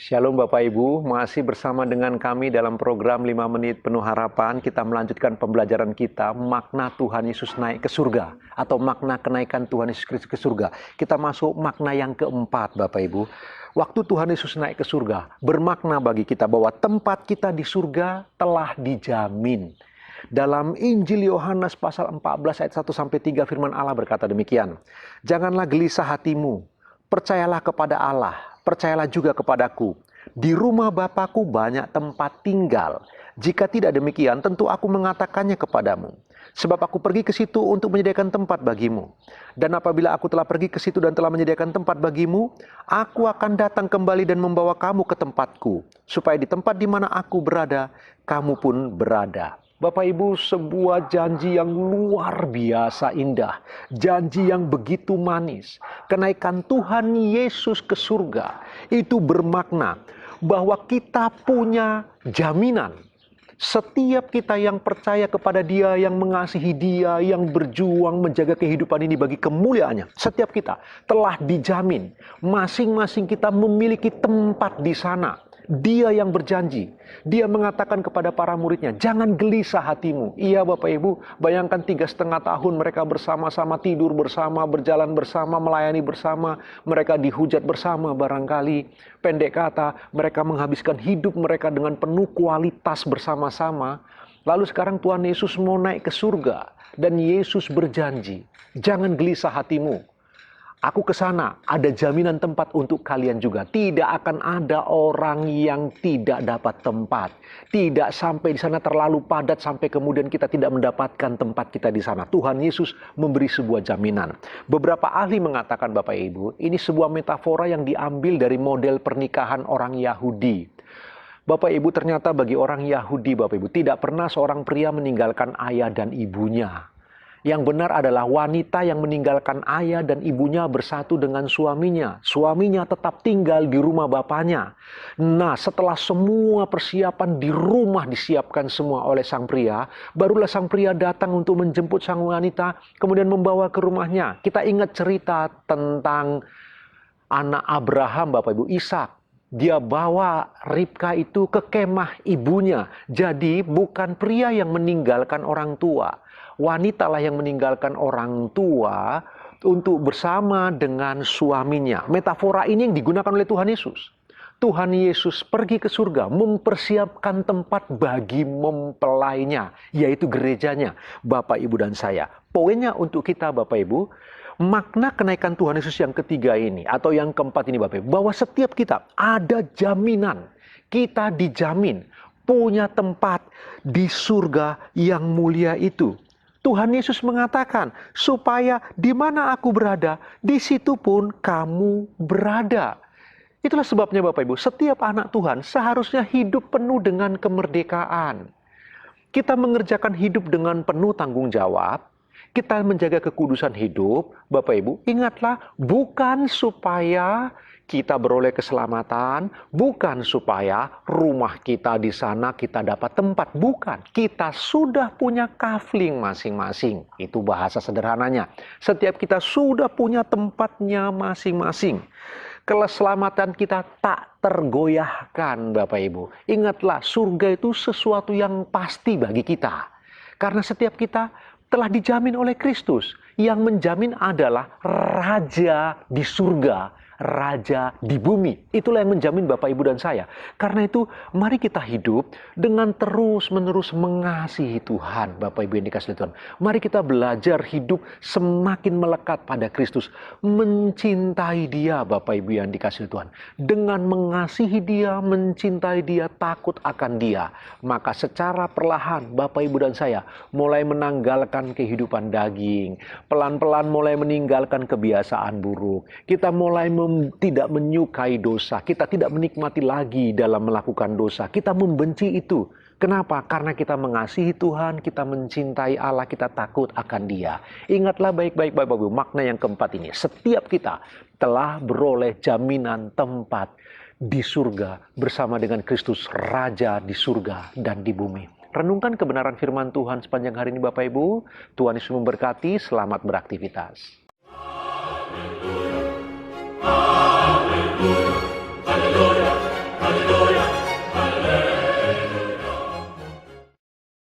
Shalom Bapak Ibu, masih bersama dengan kami dalam program 5 menit penuh harapan. Kita melanjutkan pembelajaran kita, makna Tuhan Yesus naik ke surga, atau makna kenaikan Tuhan Yesus Kristus ke surga. Kita masuk makna yang keempat Bapak Ibu. Waktu Tuhan Yesus naik ke surga, bermakna bagi kita bahwa tempat kita di surga telah dijamin. Dalam Injil Yohanes pasal 14 ayat 1-3 firman Allah berkata demikian. Janganlah gelisah hatimu, percayalah kepada Allah, percayalah juga kepadaku. Di rumah Bapakku banyak tempat tinggal. Jika tidak demikian, tentu aku mengatakannya kepadamu. Sebab aku pergi ke situ untuk menyediakan tempat bagimu. Dan apabila aku telah pergi ke situ dan telah menyediakan tempat bagimu, aku akan datang kembali dan membawa kamu ke tempatku. Supaya di tempat di mana aku berada, kamu pun berada. Bapak Ibu, sebuah janji yang luar biasa indah. Janji yang begitu manis. Kenaikan Tuhan Yesus ke surga itu bermakna bahwa kita punya jaminan. Setiap kita yang percaya kepada Dia, yang mengasihi Dia, yang berjuang menjaga kehidupan ini bagi kemuliaannya. Setiap kita telah dijamin. Masing-masing kita memiliki tempat di sana. Dia yang berjanji. Dia mengatakan kepada para muridnya, jangan gelisah hatimu. Iya Bapak Ibu, bayangkan 3,5 tahun mereka bersama-sama, tidur bersama, berjalan bersama, melayani bersama. Mereka dihujat bersama barangkali. Pendek kata, mereka menghabiskan hidup mereka dengan penuh kualitas bersama-sama. Lalu sekarang Tuhan Yesus mau naik ke surga. Dan Yesus berjanji, jangan gelisah hatimu. Aku ke sana, ada jaminan tempat untuk kalian juga. Tidak akan ada orang yang tidak dapat tempat. Tidak sampai di sana terlalu padat sampai kemudian kita tidak mendapatkan tempat kita di sana. Tuhan Yesus memberi sebuah jaminan. Beberapa ahli mengatakan Bapak Ibu, ini sebuah metafora yang diambil dari model pernikahan orang Yahudi. Bapak Ibu, ternyata bagi orang Yahudi Bapak Ibu, tidak pernah seorang pria meninggalkan ayah dan ibunya. Yang benar adalah wanita yang meninggalkan ayah dan ibunya bersatu dengan suaminya. Suaminya tetap tinggal di rumah bapaknya. Nah, setelah semua persiapan di rumah disiapkan semua oleh sang pria, barulah sang pria datang untuk menjemput sang wanita, kemudian membawa ke rumahnya. Kita ingat cerita tentang anak Abraham, Bapak Ibu, Ishak. Dia bawa Ribka itu ke kemah ibunya. Jadi bukan pria yang meninggalkan orang tua. Wanitalah yang meninggalkan orang tua untuk bersama dengan suaminya. Metafora ini yang digunakan oleh Tuhan Yesus. Tuhan Yesus pergi ke surga, mempersiapkan tempat bagi mempelainya, yaitu gerejanya, Bapak, Ibu, dan saya. Poinnya untuk kita, Bapak, Ibu, makna kenaikan Tuhan Yesus yang ketiga ini, atau yang keempat ini, Bapak, Ibu, bahwa setiap kita ada jaminan. Kita dijamin punya tempat di surga yang mulia itu. Tuhan Yesus mengatakan, supaya di mana aku berada, di situ pun kamu berada. Itulah sebabnya Bapak Ibu, setiap anak Tuhan seharusnya hidup penuh dengan kemerdekaan. Kita mengerjakan hidup dengan penuh tanggung jawab. Kita menjaga kekudusan hidup, Bapak Ibu, ingatlah, bukan supaya kita beroleh keselamatan, bukan supaya rumah kita di sana kita dapat tempat, bukan. Kita sudah punya kafling masing-masing, itu bahasa sederhananya. Setiap kita sudah punya tempatnya masing-masing. Keselamatan kita tak tergoyahkan, Bapak Ibu. Ingatlah, surga itu sesuatu yang pasti bagi kita. Karena setiap kita telah dijamin oleh Kristus. Yang menjamin adalah Raja di surga, Raja di bumi. Itulah yang menjamin Bapak, Ibu, dan saya. Karena itu, mari kita hidup dengan terus-menerus mengasihi Tuhan, Bapak, Ibu, yang dikasihi Tuhan. Mari kita belajar hidup semakin melekat pada Kristus. Mencintai Dia, Bapak, Ibu, yang dikasihi Tuhan. Dengan mengasihi Dia, mencintai Dia, takut akan Dia. Maka secara perlahan, Bapak, Ibu, dan saya mulai menanggalkan kehidupan daging. Pelan-pelan mulai meninggalkan kebiasaan buruk. Kita mulai tidak menyukai dosa. Kita tidak menikmati lagi dalam melakukan dosa. Kita membenci itu. Kenapa? Karena kita mengasihi Tuhan, kita mencintai Allah, kita takut akan Dia. Ingatlah baik-baik Bapak Ibu, makna yang keempat ini. Setiap kita telah beroleh jaminan tempat di surga bersama dengan Kristus, Raja di surga dan di bumi. Renungkan kebenaran firman Tuhan sepanjang hari ini Bapak Ibu. Tuhan Yesus memberkati, selamat beraktivitas.